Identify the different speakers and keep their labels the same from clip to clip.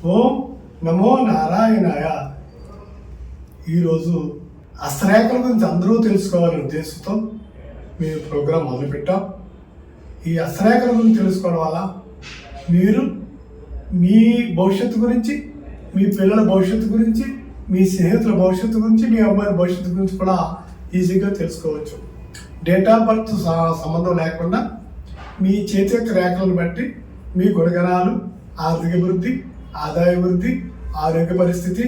Speaker 1: ఓం నమో నారాయణాయ. ఈరోజు హస్తరేఖల గురించి అందరూ తెలుసుకోవాలనే ఉద్దేశంతో మేము ప్రోగ్రాం మొదలుపెట్టాం. ఈ హస్తరేఖల గురించి తెలుసుకోవడం వల్ల మీరు మీ భవిష్యత్తు గురించి, మీ పిల్లల భవిష్యత్తు గురించి, మీ స్నేహితుల భవిష్యత్తు గురించి, మీ అమ్మాయిల భవిష్యత్తు గురించి కూడా ఈజీగా తెలుసుకోవచ్చు. డేట్ ఆఫ్ బర్త్ సంబంధం లేకుండా మీ చేతి యొక్క రేఖలను బట్టి మీ గుణగణాలు, ఆర్థిక వృద్ధి, ఆదాయ వృద్ధి, ఆరోగ్య పరిస్థితి,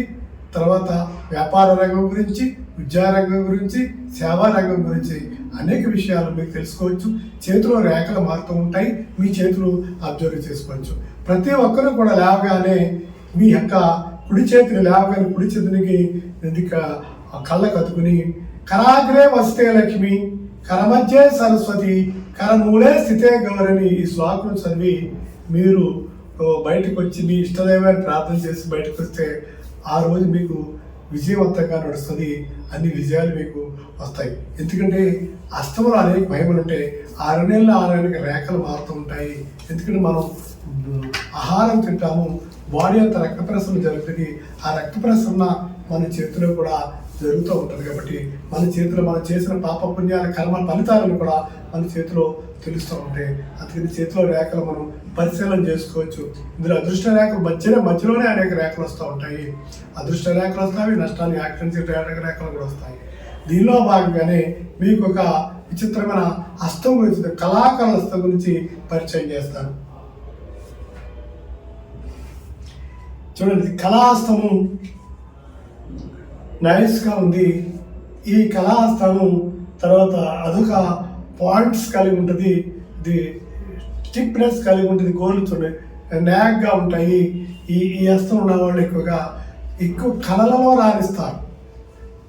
Speaker 1: తర్వాత వ్యాపార రంగం గురించి, విద్యా రంగం గురించి, సేవా రంగం గురించి అనేక విషయాలు మీరు తెలుసుకోవచ్చు. చేతిలో రేఖలు మారుతూ ఉంటాయి, మీ చేతులు అబ్జర్వ్ చేసుకోవచ్చు. ప్రతి ఒక్కరూ కూడా లేవగానే మీ యొక్క కుడి చేతిని లేవగానే కుడి చేతికి కళ్ళకు అతుకుని కరాగ్రే వస్తే లక్ష్మి, కరమధ్యే సరస్వతి, కరమూలే స్థితే గౌరని ఈ శ్లోకం చదివి మీరు బయటకు వచ్చి మీ ఇష్టదైవాన్ని ప్రార్థన చేసి బయటకు వస్తే ఆ రోజు మీకు విజయవంతంగా నడుస్తుంది. అన్ని విజయాలు మీకు వస్తాయి. ఎందుకంటే అష్టములు అనేక మహిమలు ఉంటాయి. 6 నెలల 6 రేఖలు మారుతూ ఉంటాయి. ఎందుకంటే మనం ఆహారం తింటాము, బాడీ అంతా రక్త ప్రసరణ జరుగుతుంది. ఆ రక్త ప్రసరణ మన చేతిలో కూడా జరుగుతూ ఉంటుంది. కాబట్టి మన చేతిలో మనం చేసిన పాప పుణ్యాల కర్మ ఫలితాలను కూడా మన చేతిలో తెలుస్తూ ఉంటాయి. అందుకని చేతిలో రేఖలు మనం పరిశీలన చేసుకోవచ్చు. ఇందులో అదృష్ట రేఖలు మధ్యలోనే అనేక రేఖలు వస్తూ ఉంటాయి. అదృష్ట రేఖలు వస్తాయి, నష్టాన్ని ఆక్రమించే రేఖలు కూడా వస్తాయి. దీనిలో భాగంగానే మీకు ఒక విచిత్రమైన హస్తం గురించి, కళాకారుల హస్తం గురించి పరిచయం చేస్తాను. చూడండి, కళాహస్తము నైస్గా ఉంది. ఈ కళాహస్తము తర్వాత అదొక పాయింట్స్ కలిగి ఉంటుంది, ఇది స్టిఫ్నెస్ కలిగి ఉంటుంది, గోర్లు చూడండి న్యాగ్గా ఉంటాయి. ఈ హస్తం ఉన్న వాళ్ళు ఎక్కువ కళలలో రాణిస్తారు.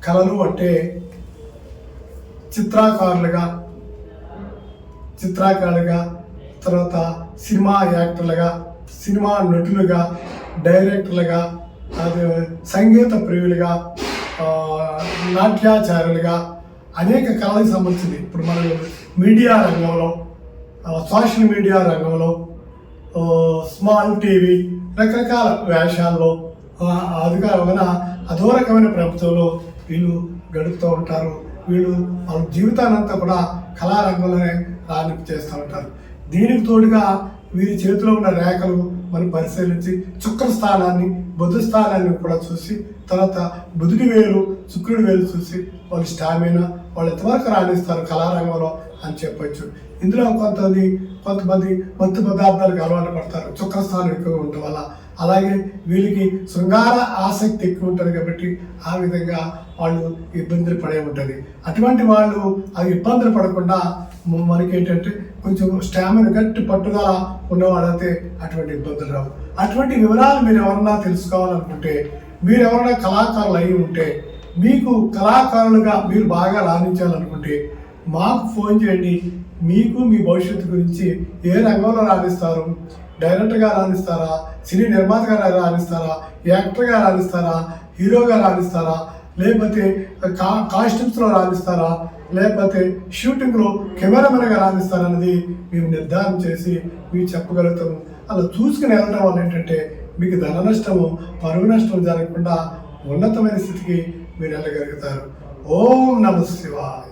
Speaker 1: కళలు అంటే చిత్రకారులుగా, తర్వాత సినిమా యాక్టర్లుగా, సినిమా నటులుగా, డైరెక్టర్లుగా, సంగీత ప్రియులుగా, నాట్యాచార్యులుగా అనేక కళలకు సంబంధించింది. ఇప్పుడు మనం మీడియా రంగంలో, సోషల్ మీడియా రంగంలో, స్మాల్ టీవీ, రకరకాల వేషాల్లో అదో రకమైన ప్రభుత్వంలో వీళ్ళు గడుపుతూ ఉంటారు. వీళ్ళు వాళ్ళ జీవితానంతా కూడా కళారంగంలోనే రాణింపు చేస్తూ ఉంటారు. దీనికి తోడుగా వీరి చేతిలో ఉన్న రేఖలు మనం పరిశీలించి చుక్కల స్థానాన్ని, బుధ స్థానాన్ని కూడా చూసి, తర్వాత బుధుడి వేలు, శుక్రుడి వేలు చూసి వాళ్ళ స్టామినా, వాళ్ళు ఎంతవరకు రాణిస్తారు కళారంగంలో అని చెప్పచ్చు. ఇందులో కొంతమంది మత్తు పదార్థాలకు అలవాటు పడతారు, చుక్కల స్థానం ఎక్కువ ఉండటం వల్ల. అలాగే వీళ్ళకి శృంగార ఆసక్తి ఎక్కువ ఉంటుంది కాబట్టి ఆ విధంగా వాళ్ళు ఇబ్బందులు పడే ఉంటుంది. అటువంటి వాళ్ళు ఆ ఇబ్బందులు పడకుండా మనకేంటంటే కొంచెం స్టామినా, గట్టి పట్టుదల ఉన్నవాళ్ళైతే అటువంటి ఇబ్బందులు రావు. అటువంటి వివరాలు మీరు ఎవరన్నా తెలుసుకోవాలనుకుంటే, మీరు ఎవరైనా కళాకారులు అయి ఉంటే, మీకు కళాకారులుగా మీరు బాగా రాణించాలనుకుంటే మాకు ఫోన్ చేయండి. మీకు మీ భవిష్యత్తు గురించి, ఏ రంగంలో రాణిస్తారు, డైరెక్టర్గా రాణిస్తారా, సినీ నిర్మాతగా రాణిస్తారా, యాక్టర్గా రాణిస్తారా, హీరోగా రాణిస్తారా, లేకపోతే కాస్ట్యూమ్స్లో రాణిస్తారా, లేకపోతే షూటింగ్లో కెమెరామెన్గా రాణిస్తారా అనేది మేము నిర్ధారణ చేసి మీకు చెప్పగలుగుతాము. అలా చూసుకుని వెళ్ళడం వల్ల ఏంటంటే మీకు ధన నష్టము, పరువు నష్టం జరగకుండా ఉన్నతమైన స్థితికి మీరు వెళ్ళగలుగుతారు. ఓం నమః శివాయ.